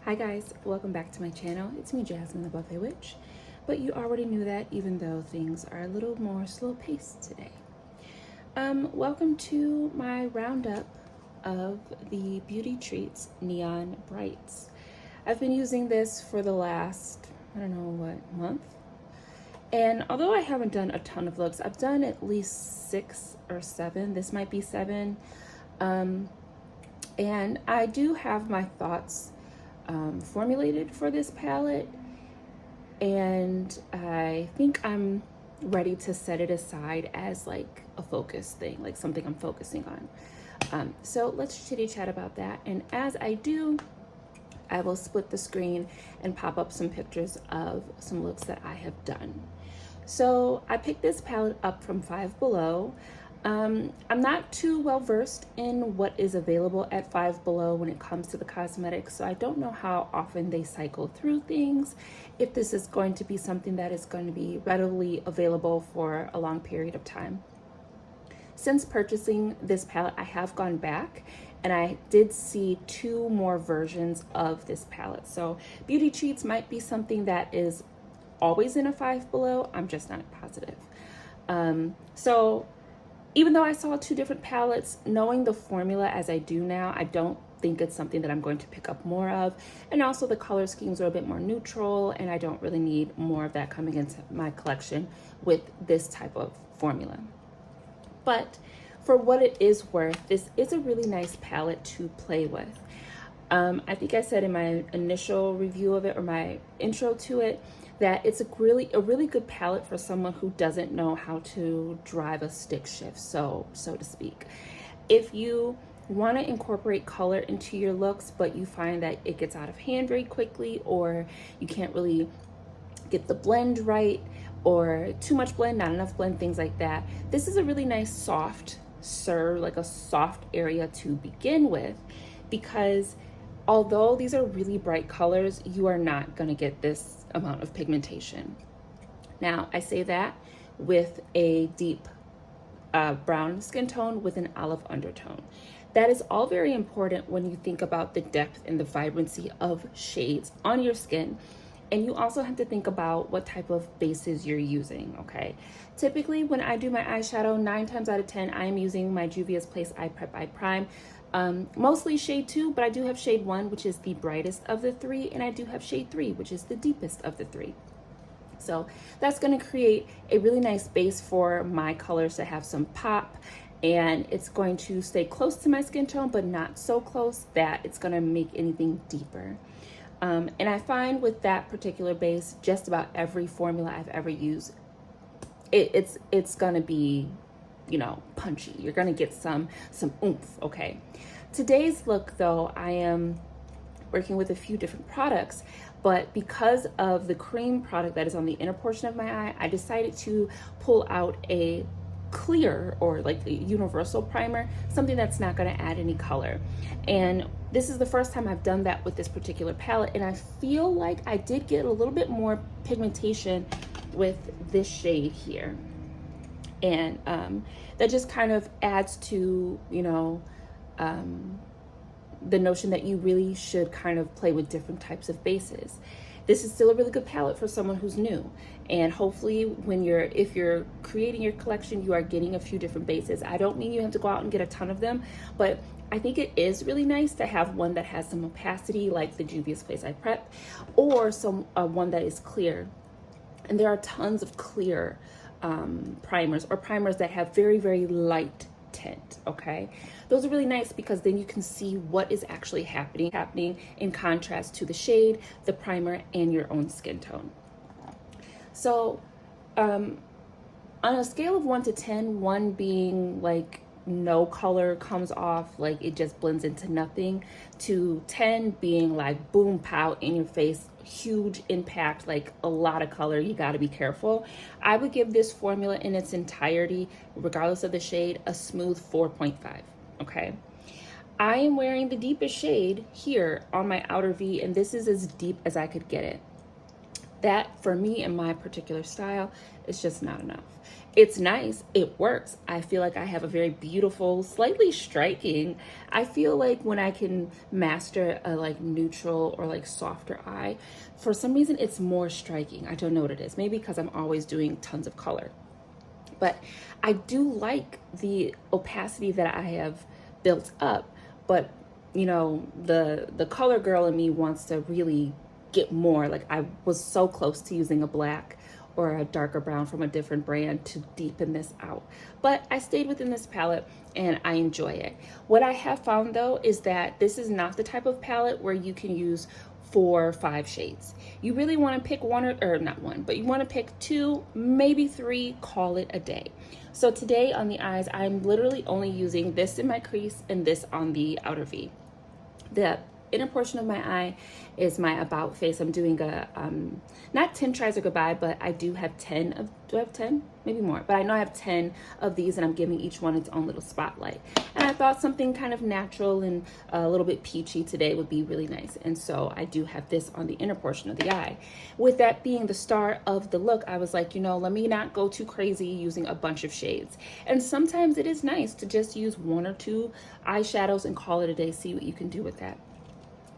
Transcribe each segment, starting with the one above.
Hi guys, welcome back to my channel. It's me, Jasmine the Buffet Witch, but you already knew that even though things are a little more slow paced today. Welcome to my roundup of the Beauty Treats Neon Brights. I've been using this for the last, I don't know what, month? And although I haven't done a ton of looks, I've done at least 6 or 7. This might be 7. And I do have my thoughts formulated for this palette, and I think I'm ready to set it aside as like a focus thing, like something I'm focusing on. So let's chitty chat about that, and as I do, I will split the screen and pop up some pictures of some looks that I have done. So I picked this palette up from Five Below. I'm not too well versed in what is available at Five Below when it comes to the cosmetics, so I don't know how often they cycle through things, if this is going to be something that is going to be readily available for a long period of time. Since purchasing this palette, I have gone back and I did see 2 more versions of this palette. So Beauty Treats might be something that is always in a Five Below. I'm just not positive. So even though I saw 2 different palettes, knowing the formula as I do now, I don't think it's something that I'm going to pick up more of. And also the color schemes are a bit more neutral, and I don't really need more of that coming into my collection with this type of formula. But for what it is worth, this is a really nice palette to play with. I think I said in my initial review of it, or my intro to it, that it's a really good palette for someone who doesn't know how to drive a stick shift, so to speak. If you want to incorporate color into your looks, but you find that it gets out of hand very quickly, or you can't really get the blend right, or too much blend, not enough blend, things like that, this is a really nice soft like a soft area to begin with, because although these are really bright colors, you are not going to get this amount of pigmentation. Now, I say that with a deep brown skin tone with an olive undertone. That is all very important when you think about the depth and the vibrancy of shades on your skin. And you also have to think about what type of bases you're using, okay? Typically, when I do my eyeshadow, 9 times out of 10, I am using my Juvia's Place Eye Prep Eye Prime. Mostly shade 2, but I do have shade 1, which is the brightest of the 3, and I do have shade 3, which is the deepest of the 3. So that's going to create a really nice base for my colors to have some pop, and it's going to stay close to my skin tone, but not so close that it's going to make anything deeper. And I find with that particular base, just about every formula I've ever used, it's going to be, you know, punchy. You're going to get some oomph, okay? Today's look, though, I am working with a few different products, but because of the cream product that is on the inner portion of my eye, I decided to pull out a clear, or like a universal primer, something that's not going to add any color. And this is the first time I've done that with this particular palette, and I feel like I did get a little bit more pigmentation with this shade here. And that just kind of adds to, you know, the notion that you really should kind of play with different types of bases. This is still a really good palette for someone who's new, and hopefully if you're creating your collection, you are getting a few different bases. I don't mean you have to go out and get a ton of them, but I think it is really nice to have one that has some opacity, like the Juvia's Place Eye Prep, or one that is clear. And there are tons of clear primers, or primers that have very, very light tint, okay? Those are really nice because then you can see what is actually happening in contrast to the shade, the primer, and your own skin tone. So on a scale of 1 to 10, 1 being like no color comes off, like it just blends into nothing, to 10 being like boom, pow, in your face, huge impact, like a lot of color, you got to be careful, I would give this formula in its entirety, regardless of the shade, a smooth 4.5. okay? I am wearing the deepest shade here on my outer V, and this is as deep as I could get it. That, for me and my particular style, is just not enough. It's nice. It works. I feel like I have a very beautiful, slightly striking. I feel like when I can master a like neutral or like softer eye, for some reason it's more striking. I don't know what it is. Maybe because I'm always doing tons of color. But I do like the opacity that I have built up. But you know, the color girl in me wants to really get more. Like I was so close to using a black or a darker brown from a different brand to deepen this out. But I stayed within this palette and I enjoy it. What I have found though is that this is not the type of palette where you can use 4 or 5 shades. You really want to pick one or not one, but you want to pick 2, maybe 3, call it a day. So today on the eyes, I'm literally only using this in my crease and this on the outer V. The inner portion of my eye is my about face. I'm doing a not 10 tries or goodbye, but I do have 10 of, do I have 10? Maybe more, but I know I have 10 of these and I'm giving each one its own little spotlight. And I thought something kind of natural and a little bit peachy today would be really nice. And so I do have this on the inner portion of the eye. With that being the start of the look, I was like, you know, let me not go too crazy using a bunch of shades. And sometimes it is nice to just use 1 or 2 eyeshadows and call it a day, see what you can do with that.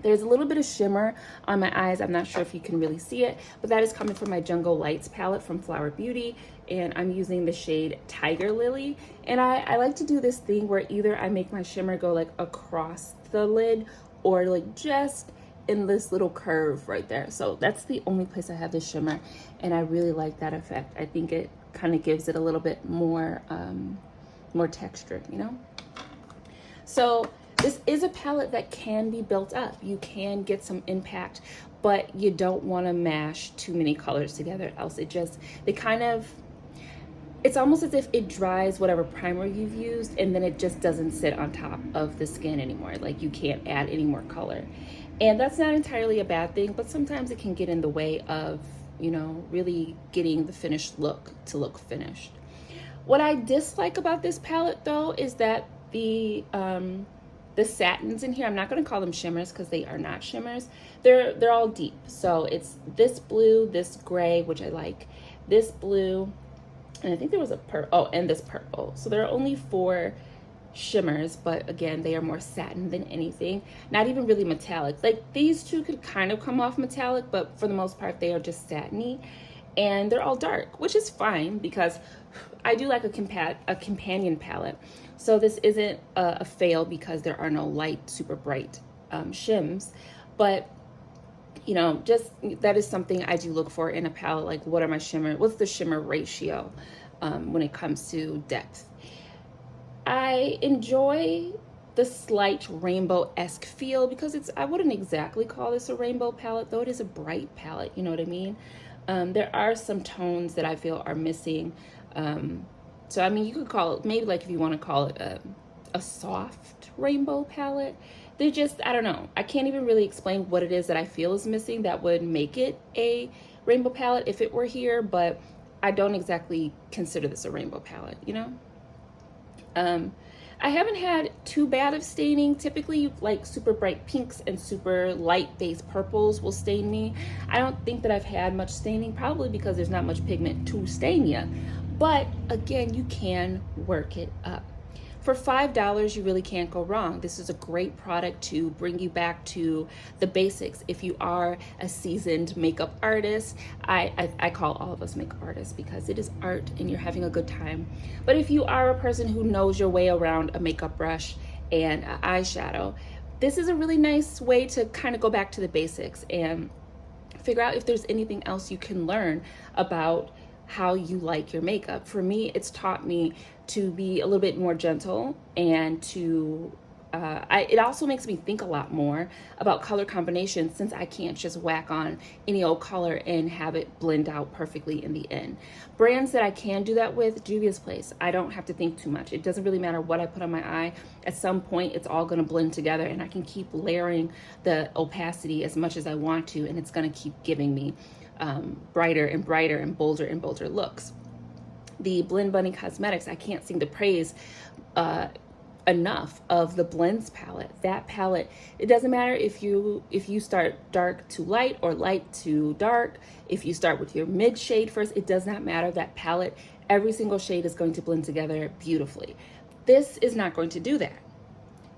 There's a little bit of shimmer on my eyes. I'm not sure if you can really see it, but that is coming from my Jungle Lights palette from Flower Beauty. And I'm using the shade Tiger Lily. And I like to do this thing where either I make my shimmer go like across the lid or like just in this little curve right there. So that's the only place I have this shimmer. And I really like that effect. I think it kind of gives it a little bit more, more texture, you know? So this is a palette that can be built up. You can get some impact, but you don't want to mash too many colors together, else it's almost as if it dries whatever primer you've used and then it just doesn't sit on top of the skin anymore. Like you can't add any more color. And that's not entirely a bad thing, but sometimes it can get in the way of, you know, really getting the finished look to look finished. What I dislike about this palette though is that the satins in here, I'm not going to call them shimmers because they are not shimmers. They're all deep. So it's this blue, this gray, which I like, this blue, and I think there was a purple, oh, and this purple. So there are only 4 shimmers, but again, they are more satin than anything. Not even really metallic. Like these two could kind of come off metallic, but for the most part, they are just satiny. And they're all dark, which is fine because I do like a companion palette. So this isn't a fail because there are no light, super bright shims. But, you know, just that is something I do look for in a palette. Like what are my shimmer? What's the shimmer ratio when it comes to depth? I enjoy the slight rainbow-esque feel because I wouldn't exactly call this a rainbow palette, though it is a bright palette, you know what I mean? There are some tones that I feel are missing. So, I mean, you could call it, maybe like if you want to call it a soft rainbow palette. They're just, I don't know. I can't even really explain what it is that I feel is missing that would make it a rainbow palette if it were here, but I don't exactly consider this a rainbow palette, you know? I haven't had too bad of staining. Typically, like super bright pinks and super light base purples will stain me. I don't think that I've had much staining, probably because there's not much pigment to stain you. But again, you can work it up. For $5, you really can't go wrong. This is a great product to bring you back to the basics. If you are a seasoned makeup artist, I call all of us makeup artists because it is art and you're having a good time. But if you are a person who knows your way around a makeup brush and an eyeshadow, this is a really nice way to kind of go back to the basics and figure out if there's anything else you can learn about how you like your makeup. For me, it's taught me to be a little bit more gentle and to it also makes me think a lot more about color combinations since I can't just whack on any old color and have it blend out perfectly in the end. Brands that I can do that with, Juvia's Place. I don't have to think too much. It doesn't really matter what I put on my eye. At some point, it's all going to blend together and I can keep layering the opacity as much as I want to, and it's going to keep giving me brighter and brighter and bolder looks. The Blend Bunny Cosmetics, I can't seem to praise enough of the blends palette. That palette, it doesn't matter if you start dark to light or light to dark. If you start with your mid shade first, it does not matter. That palette every single shade is going to blend together beautifully. This is not going to do that.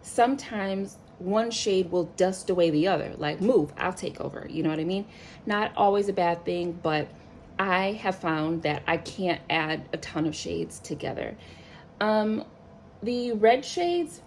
Sometimes one shade will dust away the other, like move, I'll take over, you know what I mean? Not always a bad thing, but I have found that I can't add a ton of shades together. The red shades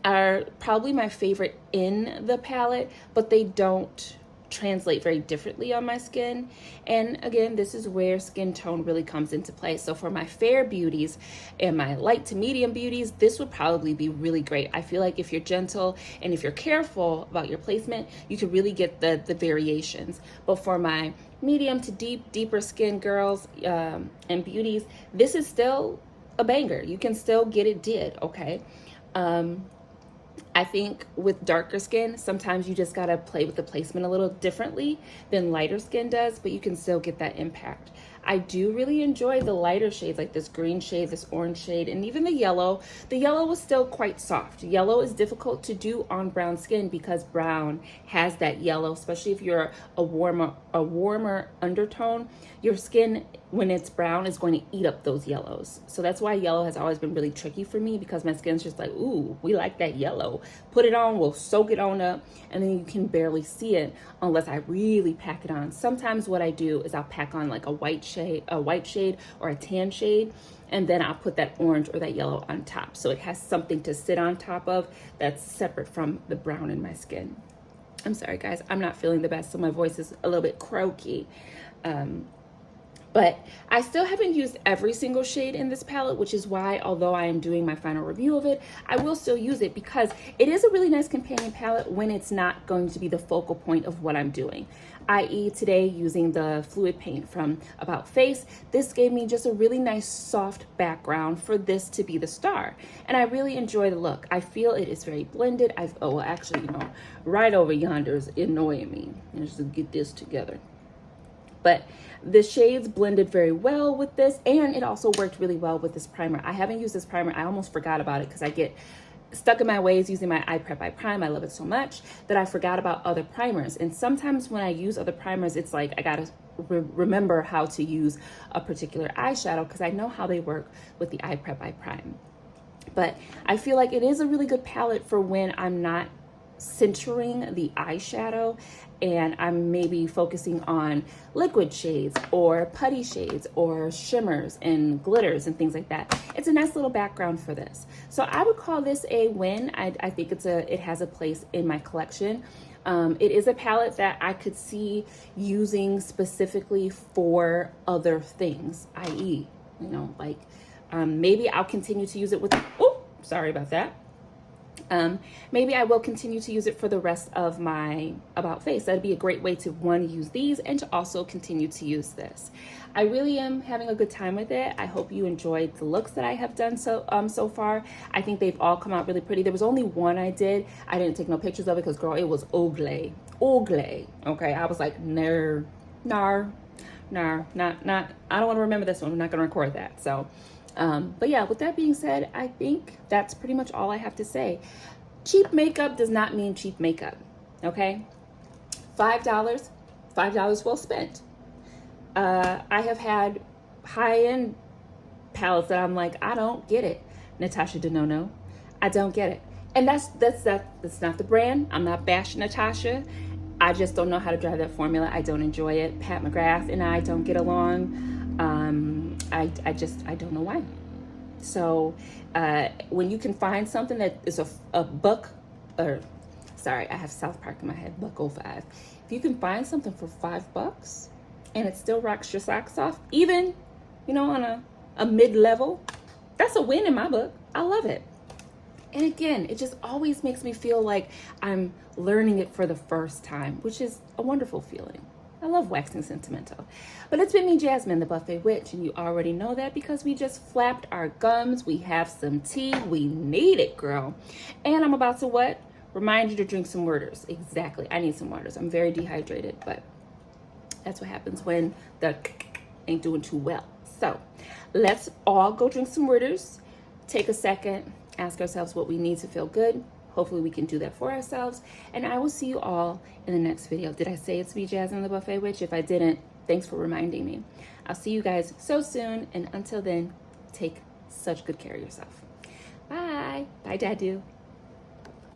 are probably my favorite in the palette, but they don't translate very differently on my skin. And again, this is where skin tone really comes into play. So for my fair beauties and my light to medium beauties, this would probably be really great. I feel like if you're gentle and if you're careful about your placement, you can really get the variations. But for my medium to deeper skin girls and beauties, this is still a banger. You can still get it did, okay? I think with darker skin, sometimes you just gotta play with the placement a little differently than lighter skin does, but you can still get that impact. I do really enjoy the lighter shades, like this green shade, this orange shade, and even the yellow. The yellow was still quite soft. Yellow is difficult to do on brown skin because brown has that yellow, especially if you're a warmer undertone. Your skin, when it's brown, is going to eat up those yellows. So that's why yellow has always been really tricky for me, because my skin's just like, ooh, we like that yellow. Put it on, we'll soak it on up, and then you can barely see it unless I really pack it on. Sometimes what I do is I'll pack on like a white shade or a tan shade, and then I'll put that orange or that yellow on top, so it has something to sit on top of that's separate from the brown in my skin. I'm sorry guys, I'm not feeling the best, so my voice is a little bit croaky. But I still haven't used every single shade in this palette, which is why, although I am doing my final review of it, I will still use it because it is a really nice companion palette when it's not going to be the focal point of what I'm doing. I.e. today, using the fluid paint from About Face, this gave me just a really nice soft background for this to be the star. And I really enjoy the look. I feel it is very blended. Actually, right over yonder is annoying me. Let's just get this together. But the shades blended very well with this, and it also worked really well with this primer. I haven't used this primer. I almost forgot about it because I get stuck in my ways using my Eye Prep Eye Prime. I love it so much that I forgot about other primers. And sometimes when I use other primers, it's like I gotta remember how to use a particular eyeshadow because I know how they work with the Eye Prep Eye Prime. But I feel like it is a really good palette for when I'm not centering the eyeshadow and I'm maybe focusing on liquid shades or putty shades or shimmers and glitters and things like that. It's a nice little background for this. So I would call this a win. I think it has a place in my collection. It is a palette that I could see using specifically for other things, i.e., maybe I'll continue to use it with, sorry about that. Maybe I will continue to use it for the rest of my About Face. That'd be a great way to, one, use these and to also continue to use this. I really am having a good time with it. I hope you enjoyed the looks that I have done so far. I think they've all come out really pretty. There was only one I didn't take no pictures of it because, girl, it was ugly. Okay, I was like, not. I don't want to remember this one. I'm not going to record that. So. But yeah, with that being said, I think that's pretty much all I have to say. Cheap makeup does not mean cheap makeup, okay? $5 well spent. I have had high-end palettes that I'm like, I don't get it. Natasha Denona, I don't get it. And that's not the brand. I'm not bashing Natasha. I just don't know how to drive that formula. I don't enjoy it. Pat McGrath and I don't get along. I don't know why. So when you can find something that is a buck, I have South Park in my head, $1.05. If you can find something for $5 and it still rocks your socks off, even, on a mid-level, that's a win in my book. I love it. And again, it just always makes me feel like I'm learning it for the first time, which is a wonderful feeling. I love waxing sentimental. But it's been me, Jasmine, the Buffet Witch, and you already know that because we just flapped our gums. We have some tea. We need it, girl. And I'm about to what? Remind you to drink some waters. Exactly. I need some waters. I'm very dehydrated, but that's what happens when the ain't doing too well. So let's all go drink some waters. Take a second. Ask ourselves what we need to feel good. Hopefully we can do that for ourselves. And I will see you all in the next video. Did I say it's me, Jasmine the Buffet Witch? If I didn't, thanks for reminding me. I'll see you guys so soon, and until then, take such good care of yourself. Bye. Bye, Dadu.